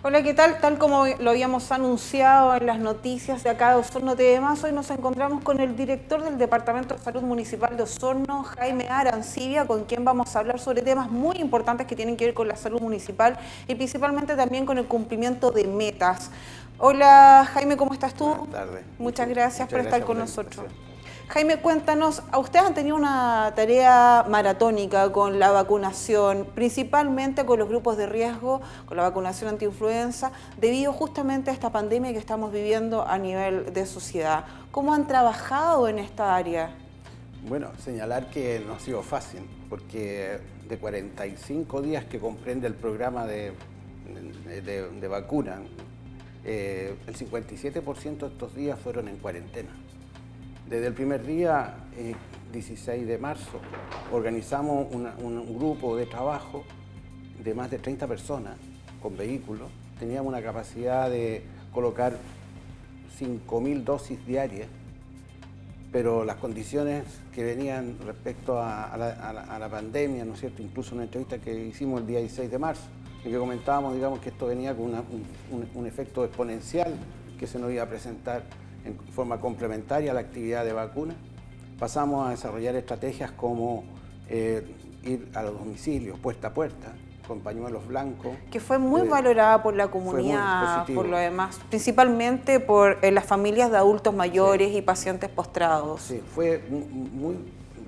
Hola, ¿qué tal? Tal como lo habíamos anunciado en las noticias de acá de Osorno TV+, hoy nos encontramos con el director del Departamento de Salud Municipal de Osorno, Jaime Arancibia, con quien vamos a hablar sobre temas muy importantes que tienen que ver con la salud municipal y principalmente también con el cumplimiento de metas. Hola, Jaime, ¿cómo estás tú? Buenas tardes. Muchas gracias por estar con La nosotros. invitación. Jaime, cuéntanos, a ustedes han tenido una tarea maratónica con la vacunación, principalmente con los grupos de riesgo, con la vacunación antiinfluenza, debido justamente a esta pandemia que estamos viviendo a nivel de sociedad. ¿Cómo han trabajado en esta área? Bueno, señalar que no ha sido fácil, porque de 45 días que comprende el programa de vacuna, el 57% de estos días fueron en cuarentena. Desde el primer día, 16 de marzo, organizamos un grupo de trabajo de más de 30 personas con vehículos. Teníamos una capacidad de colocar 5.000 dosis diarias, pero las condiciones que venían respecto a la pandemia, ¿no es cierto? Incluso una entrevista que hicimos el día 16 de marzo, en que comentábamos, digamos, que esto venía con un efecto exponencial que se nos iba a presentar en forma complementaria a la actividad de vacuna. Pasamos a desarrollar estrategias como ir a los domicilios, puerta a puerta, con pañuelos blancos. Que fue muy valorada por la comunidad, por lo demás, principalmente por las familias de adultos mayores, sí, y pacientes postrados. Sí, fue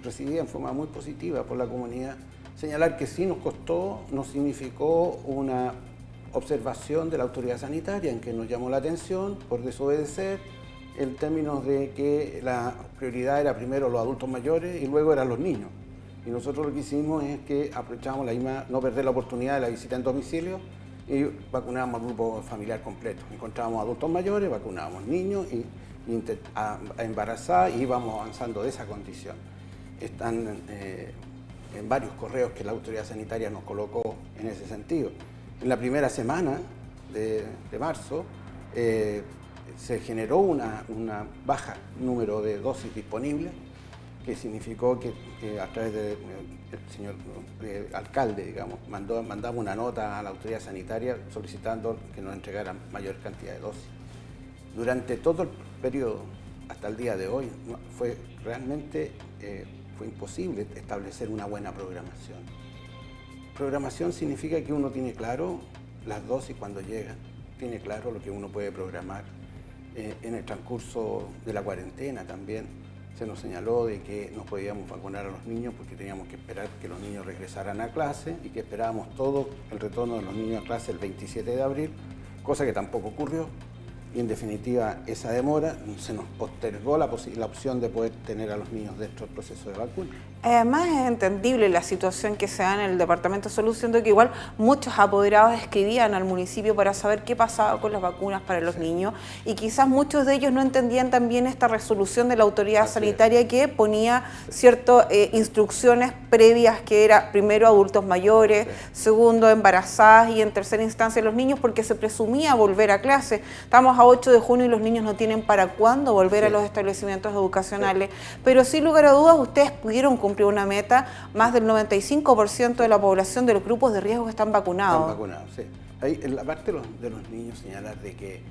recibida en forma muy positiva por la comunidad. Señalar que sí nos costó, nos significó una observación de la autoridad sanitaria en que nos llamó la atención por desobedecer en términos de que la prioridad era primero los adultos mayores y luego eran los niños. Y nosotros lo que hicimos es que aprovechamos no perder la oportunidad de la visita en domicilio y vacunábamos al grupo familiar completo. Encontrábamos adultos mayores, vacunábamos niños y embarazadas y íbamos avanzando de esa condición. Están en varios correos que la autoridad sanitaria nos colocó en ese sentido. En la primera semana de marzo se generó una baja número de dosis disponibles, que significó que a través del señor alcalde, digamos, mandamos una nota a la autoridad sanitaria solicitando que nos entregaran mayor cantidad de dosis. Durante todo el periodo, hasta el día de hoy, realmente fue imposible establecer una buena programación. Programación significa que uno tiene claro las dosis cuando llegan, tiene claro lo que uno puede programar. En el transcurso de la cuarentena también se nos señaló de que no podíamos vacunar a los niños porque teníamos que esperar que los niños regresaran a clase y que esperábamos todo el retorno de los niños a clase el 27 de abril, cosa que tampoco ocurrió. Y en definitiva, esa demora se nos postergó la opción de poder tener a los niños dentro del proceso de vacuna. Además es entendible la situación que se da en el Departamento de Salud, siendo que igual muchos apoderados escribían al municipio para saber qué pasaba con las vacunas para los niños y quizás muchos de ellos no entendían también esta resolución de la autoridad sanitaria que ponía ciertas instrucciones previas que era primero adultos mayores, segundo embarazadas y en tercera instancia los niños, porque se presumía volver a clase. Estamos a 8 de junio y los niños no tienen para cuándo volver a los establecimientos educacionales, pero sin lugar a dudas ustedes pudieron cumplir una meta, más del 95% de la población de los grupos de riesgo están vacunados. Están vacunados, sí. Ahí, en la parte de los niños, señalar de que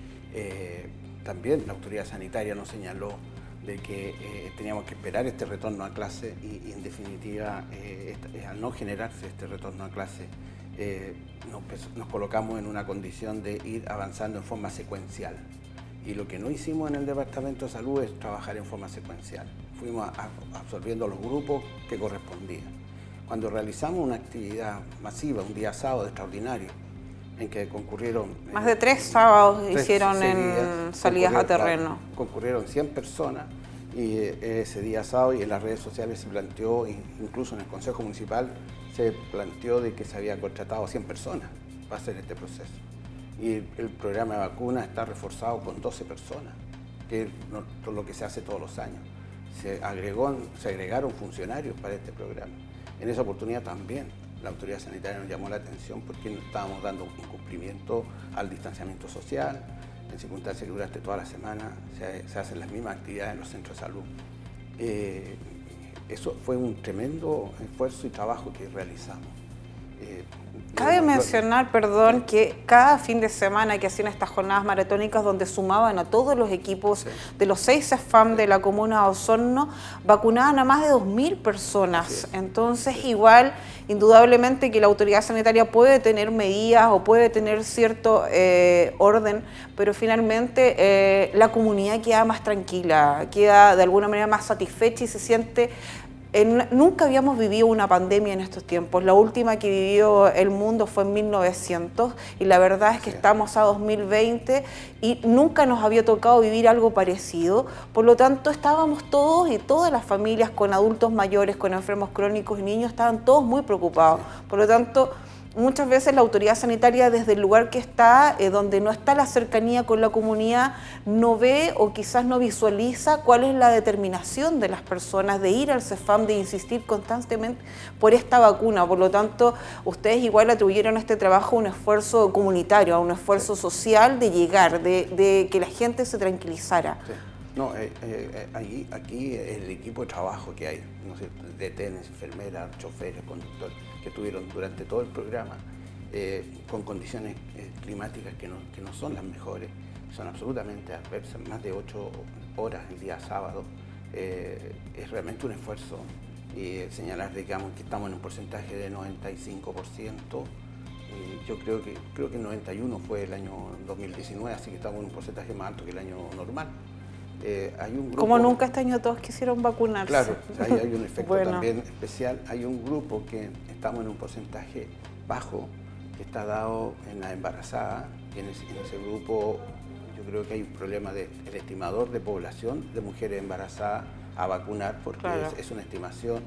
también la autoridad sanitaria nos señaló de que teníamos que esperar este retorno a clase y en definitiva, al no generarse este retorno a clase, nos colocamos en una condición de ir avanzando en forma secuencial. Y lo que no hicimos en el Departamento de Salud es trabajar en forma secuencial. Fuimos absorbiendo los grupos que correspondían. Cuando realizamos una actividad masiva, un día sábado extraordinario, en que concurrieron... Más de 3 sábados hicieron en salidas a terreno. Concurrieron 100 personas y ese día sábado y en las redes sociales se planteó, incluso en el Consejo Municipal, se planteó de que se había contratado 100 personas para hacer este proceso. Y el programa de vacuna está reforzado con 12 personas, que es lo que se hace todos los años. Se agregaron funcionarios para este programa. En esa oportunidad también la autoridad sanitaria nos llamó la atención porque no estábamos dando incumplimiento al distanciamiento social. En circunstancias que durante toda la semana se hacen las mismas actividades en los centros de salud. Eso fue un tremendo esfuerzo y trabajo que realizamos. Cabe mencionar, perdón, que cada fin de semana que hacían estas jornadas maratónicas donde sumaban a todos los equipos de los 6 CEFAM de la comuna de Osorno, vacunaban a más de 2.000 personas. Entonces, igual, indudablemente que la autoridad sanitaria puede tener medidas o puede tener cierto orden, pero finalmente la comunidad queda más tranquila, queda de alguna manera más satisfecha y se siente... Nunca habíamos vivido una pandemia en estos tiempos. La última que vivió el mundo fue en 1900 y la verdad es que estamos a 2020 y nunca nos había tocado vivir algo parecido. Por lo tanto, estábamos todos y todas las familias con adultos mayores, con enfermos crónicos y niños, estaban todos muy preocupados. Por lo tanto, muchas veces la autoridad sanitaria desde el lugar que está, donde no está la cercanía con la comunidad, no ve o quizás no visualiza cuál es la determinación de las personas de ir al CEFAM, de insistir constantemente por esta vacuna. Por lo tanto, ustedes igual atribuyeron a este trabajo un esfuerzo comunitario, a un esfuerzo social de llegar, de que la gente se tranquilizara. Sí. No, aquí el equipo de trabajo que hay, ¿no es cierto?, de TENS, enfermeras, choferes, conductores, que estuvieron durante todo el programa con condiciones climáticas que no son las mejores, son absolutamente adversas, más de 8 horas el día sábado, es realmente un esfuerzo. Y señalar, digamos, que estamos en un porcentaje de 95%, yo creo que el 91% fue el año 2019, así que estamos en un porcentaje más alto que el año normal. Hay un grupo, como nunca este año todos quisieron vacunarse. Claro, hay un efecto también especial. Hay un grupo que estamos en un porcentaje bajo, que está dado en la embarazada, y en ese grupo yo creo que hay un problema del estimador de población de mujeres embarazadas a vacunar, porque es una estimación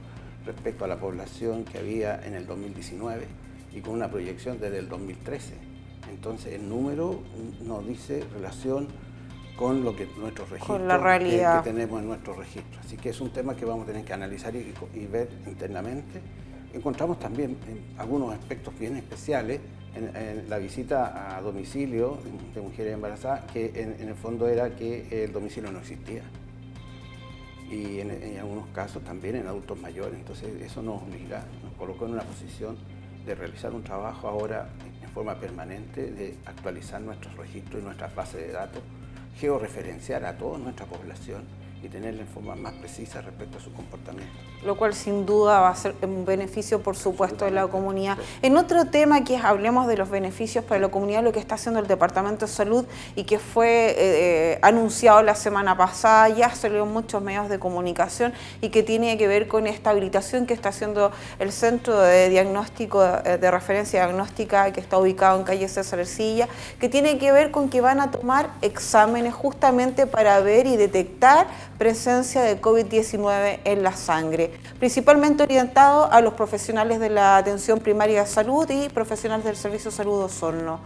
respecto a la población que había en el 2019 y con una proyección desde el 2013. Entonces el número nos dice relación con lo que nuestros registros, con la realidad que tenemos en nuestros registros. Así que es un tema que vamos a tener que analizar y ver internamente. Encontramos también algunos aspectos bien especiales en la visita a domicilio de mujeres embarazadas, que en el fondo era que el domicilio no existía. Y en algunos casos también en adultos mayores. Entonces eso nos obliga, nos colocó en una posición de realizar un trabajo ahora en forma permanente, de actualizar nuestros registros y nuestras bases de datos, georreferenciar a toda nuestra población y tenerla en forma más precisa respecto a su comportamiento. Lo cual sin duda va a ser un beneficio, por supuesto, de la comunidad. En otro tema que hablemos de los beneficios para la comunidad, lo que está haciendo el Departamento de Salud y que fue anunciado la semana pasada, ya salió en muchos medios de comunicación y que tiene que ver con esta habilitación que está haciendo el Centro de Diagnóstico, de Referencia Diagnóstica, que está ubicado en calle César Ercilla, que tiene que ver con que van a tomar exámenes justamente para ver y detectar presencia de COVID-19 en la sangre, principalmente orientado a los profesionales de la atención primaria de salud y profesionales del Servicio de Salud de Osorno.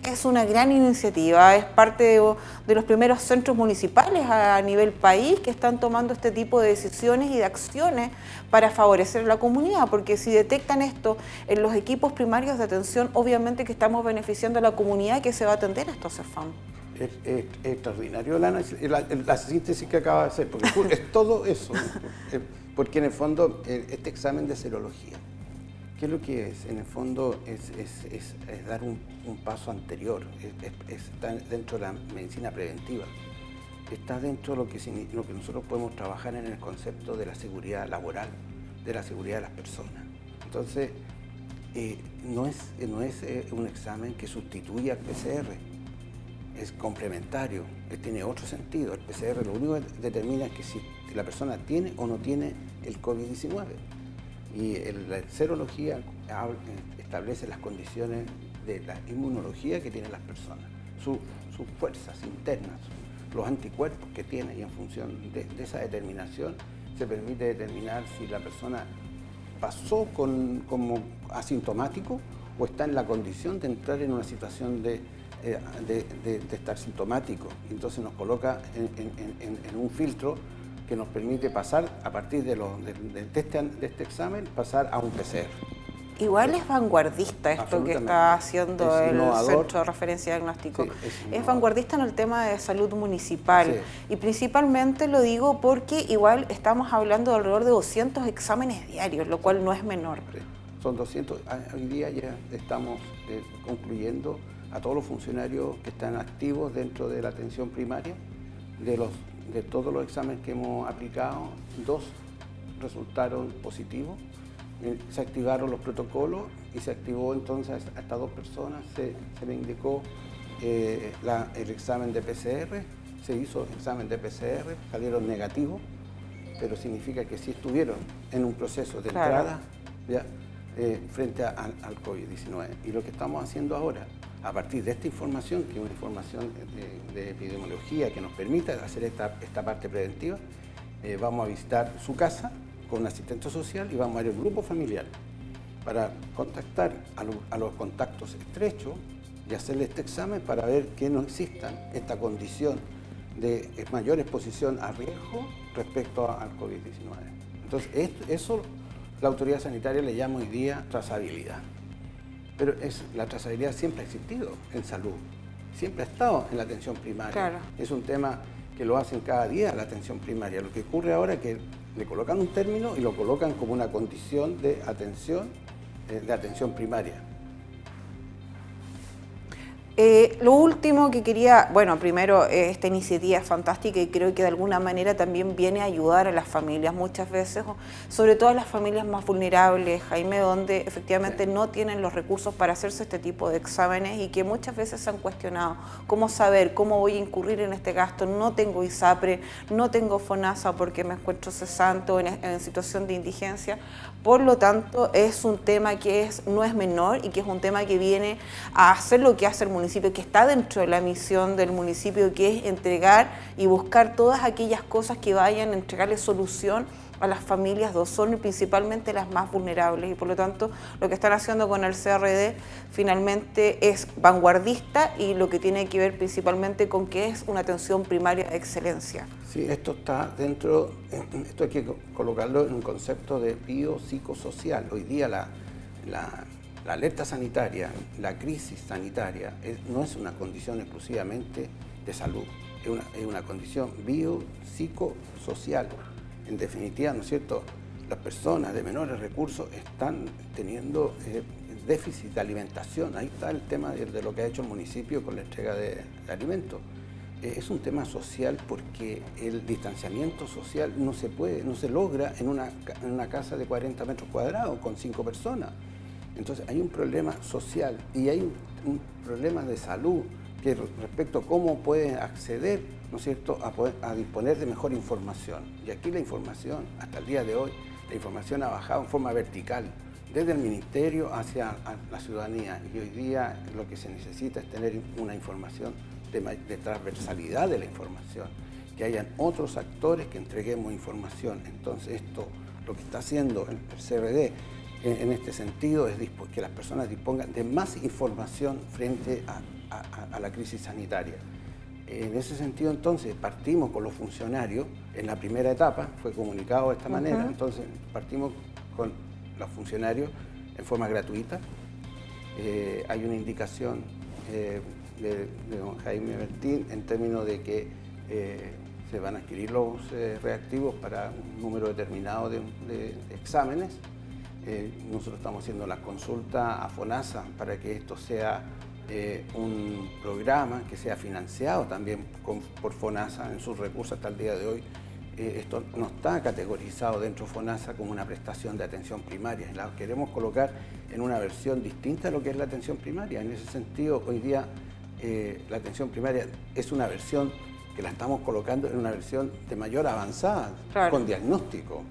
Es una gran iniciativa, es parte de los primeros centros municipales a nivel país que están tomando este tipo de decisiones y de acciones para favorecer a la comunidad, porque si detectan esto en los equipos primarios de atención, obviamente que estamos beneficiando a la comunidad que se va a atender a estos CEFAM. Es extraordinario la síntesis que acaba de hacer, porque es todo eso, porque en el fondo este examen de serología, ¿qué es lo que es? En el fondo es dar un paso anterior, está dentro de la medicina preventiva, está dentro de lo que nosotros podemos trabajar en el concepto de la seguridad laboral, de la seguridad de las personas. Entonces, no es un examen que sustituya al PCR. Es complementario, tiene otro sentido. El PCR lo único que determina es que si la persona tiene o no tiene el COVID-19. Y la serología establece las condiciones de la inmunología que tienen las personas, sus fuerzas internas, los anticuerpos que tiene, y en función de esa determinación se permite determinar si la persona pasó como asintomático o está en la condición de entrar en una situación de estar sintomático. Entonces nos coloca en un filtro que nos permite pasar, a partir de este examen, pasar a un PCR. Igual es vanguardista esto que está haciendo el Centro de Referencia Diagnóstico. Sí, es vanguardista en el tema de salud municipal. Sí. Y principalmente lo digo porque igual estamos hablando de alrededor de 200 exámenes diarios, lo cual no es menor. Son 200, hoy día ya estamos concluyendo a todos los funcionarios que están activos dentro de la atención primaria. De todos los exámenes que hemos aplicado, 2 resultaron positivos. Se activaron los protocolos y se activó entonces a estas 2 personas, se le indicó el examen de PCR, se hizo el examen de PCR, salieron negativos, pero significa que sí estuvieron en un proceso de entrada ya, frente al COVID-19. Y lo que estamos haciendo ahora, a partir de esta información, que es una información de epidemiología que nos permite hacer esta parte preventiva, vamos a visitar su casa con un asistente social y vamos a ir al grupo familiar para contactar a los contactos estrechos y hacerle este examen para ver que no existan esta condición de mayor exposición a riesgo respecto al COVID-19. Entonces, eso la autoridad sanitaria le llama hoy día trazabilidad. Pero la trazabilidad siempre ha existido en salud, siempre ha estado en la atención primaria. Claro. Es un tema que lo hacen cada día la atención primaria. Lo que ocurre ahora es que le colocan un término y lo colocan como una condición de atención primaria. Lo último que quería, bueno, primero esta iniciativa es fantástica y creo que de alguna manera también viene a ayudar a las familias muchas veces, sobre todo a las familias más vulnerables, Jaime, donde efectivamente no tienen los recursos para hacerse este tipo de exámenes y que muchas veces se han cuestionado cómo saber, cómo voy a incurrir en este gasto, no tengo ISAPRE, no tengo FONASA porque me encuentro cesante o en situación de indigencia. Por lo tanto, es un tema que no es menor y que es un tema que viene a hacer lo que hace el municipio, que está dentro de la misión del municipio, que es entregar y buscar todas aquellas cosas que vayan a entregarle solución a las familias de Osorno y principalmente las más vulnerables. Y por lo tanto, lo que están haciendo con el CRD finalmente es vanguardista y lo que tiene que ver principalmente con que es una atención primaria de excelencia. Sí, esto está dentro, esto hay que colocarlo en un concepto de biopsicosocial. Hoy día la alerta sanitaria, la crisis sanitaria, no es una condición exclusivamente de salud, es una condición biopsicosocial. En definitiva, ¿no es cierto?, las personas de menores recursos están teniendo déficit de alimentación. Ahí está el tema de lo que ha hecho el municipio con la entrega de alimentos. Es un tema social porque el distanciamiento social no se logra en una casa de 40 metros cuadrados con 5 personas. Entonces hay un problema social y hay un problema de salud que respecto a cómo pueden acceder, ¿no es cierto?, a disponer de mejor información. Y aquí la información, hasta el día de hoy, la información ha bajado en forma vertical, desde el ministerio hacia la ciudadanía. Y hoy día lo que se necesita es tener una información de transversalidad de la información, que hayan otros actores que entreguemos información. Entonces esto, lo que está haciendo el CRD en este sentido es que las personas dispongan de más información frente a la crisis sanitaria. En ese sentido, entonces, partimos con los funcionarios. En la primera etapa fue comunicado de esta manera, entonces partimos con los funcionarios en forma gratuita. Hay una indicación de don Jaime Bertín en términos de que se van a adquirir los reactivos para un número determinado de exámenes. Nosotros estamos haciendo la consulta a FONASA para que esto sea un programa que sea financiado también por FONASA en sus recursos hasta el día de hoy. Esto no está categorizado dentro de FONASA como una prestación de atención primaria. La queremos colocar en una versión distinta de lo que es la atención primaria. En ese sentido, hoy día la atención primaria es una versión que la estamos colocando en una versión de mayor avanzada, claro, con diagnóstico.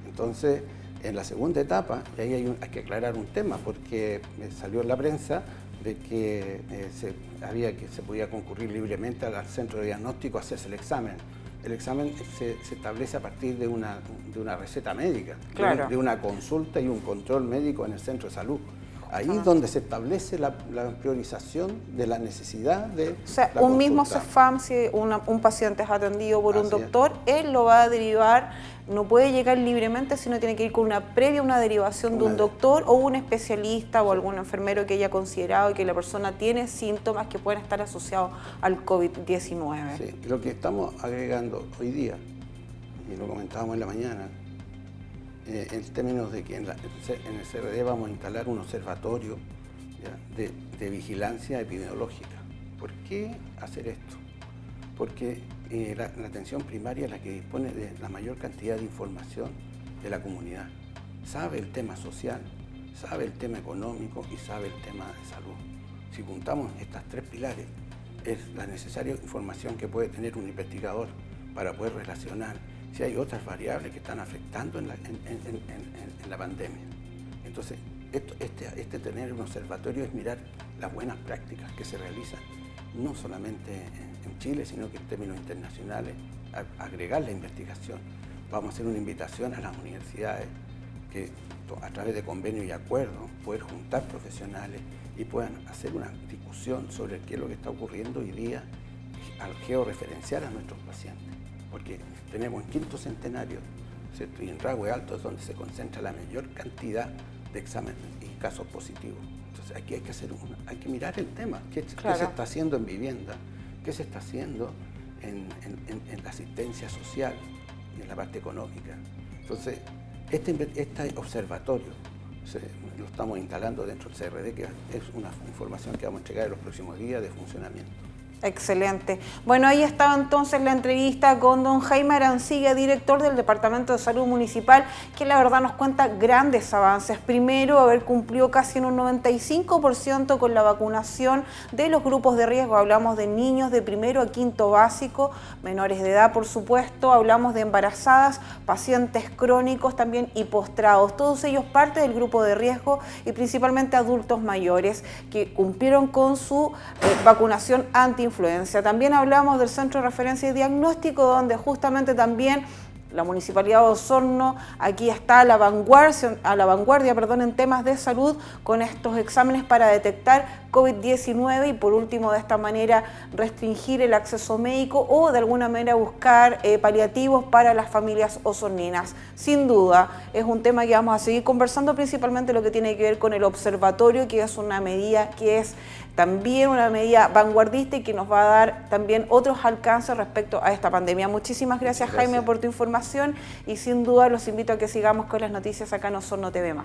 Entonces, en la segunda etapa, y ahí hay que aclarar un tema, porque salió en la prensa de que se podía concurrir libremente al centro de diagnóstico a hacerse el examen. El examen se establece a partir de una receta médica, claro, de una consulta y un control médico en el centro de salud. Ahí es donde se establece la priorización de la necesidad de... O sea, un mismo CEFAM, si un paciente es atendido por un doctor, él lo va a derivar, no puede llegar libremente, sino tiene que ir con una derivación de un doctor o un especialista o algún enfermero que haya considerado que la persona tiene síntomas que pueden estar asociados al COVID-19. Sí, lo que estamos agregando hoy día, y lo comentábamos en la mañana, en términos de que en el CRD vamos a instalar un observatorio, ¿ya?, de vigilancia epidemiológica. ¿Por qué hacer esto? Porque la atención primaria es la que dispone de la mayor cantidad de información de la comunidad. Sabe el tema social, sabe el tema económico y sabe el tema de salud. Si juntamos estas tres pilares, es la necesaria información que puede tener un investigador para poder relacionar si hay otras variables que están afectando en la pandemia. Entonces, tener un observatorio es mirar las buenas prácticas que se realizan, no solamente en Chile, sino que en términos internacionales, agregar la investigación. Vamos a hacer una invitación a las universidades que a través de convenios y acuerdos poder juntar profesionales y puedan hacer una discusión sobre qué es lo que está ocurriendo hoy día al georreferenciar a nuestros pacientes. Porque tenemos en quinto centenario, ¿cierto?, y en Rahue Alto es donde se concentra la mayor cantidad de exámenes y casos positivos. Entonces aquí hay que mirar el tema, qué se está haciendo en vivienda, qué se está haciendo en la asistencia social y en la parte económica. Entonces, este observatorio lo estamos instalando dentro del CRD, que es una información que vamos a entregar en los próximos días de funcionamiento. Excelente. Bueno, ahí estaba entonces la entrevista con don Jaime Arancibia, director del Departamento de Salud Municipal, que la verdad nos cuenta grandes avances. Primero, haber cumplido casi en un 95% con la vacunación de los grupos de riesgo. Hablamos de niños de primero a quinto básico, menores de edad, por supuesto. Hablamos de embarazadas, pacientes crónicos también y postrados. Todos ellos parte del grupo de riesgo y principalmente adultos mayores que cumplieron con su vacunación anti-influenza. También hablamos del Centro de Referencia y Diagnóstico, donde justamente también la Municipalidad de Osorno aquí está a la vanguardia, en temas de salud con estos exámenes para detectar COVID-19 y por último de esta manera restringir el acceso médico o de alguna manera buscar paliativos para las familias osorninas. Sin duda es un tema que vamos a seguir conversando, principalmente lo que tiene que ver con el observatorio, que es una medida que es también una medida vanguardista y que nos va a dar también otros alcances respecto a esta pandemia. Muchísimas gracias, Jaime, por tu información y sin duda los invito a que sigamos con las noticias acá en Osorno TV+.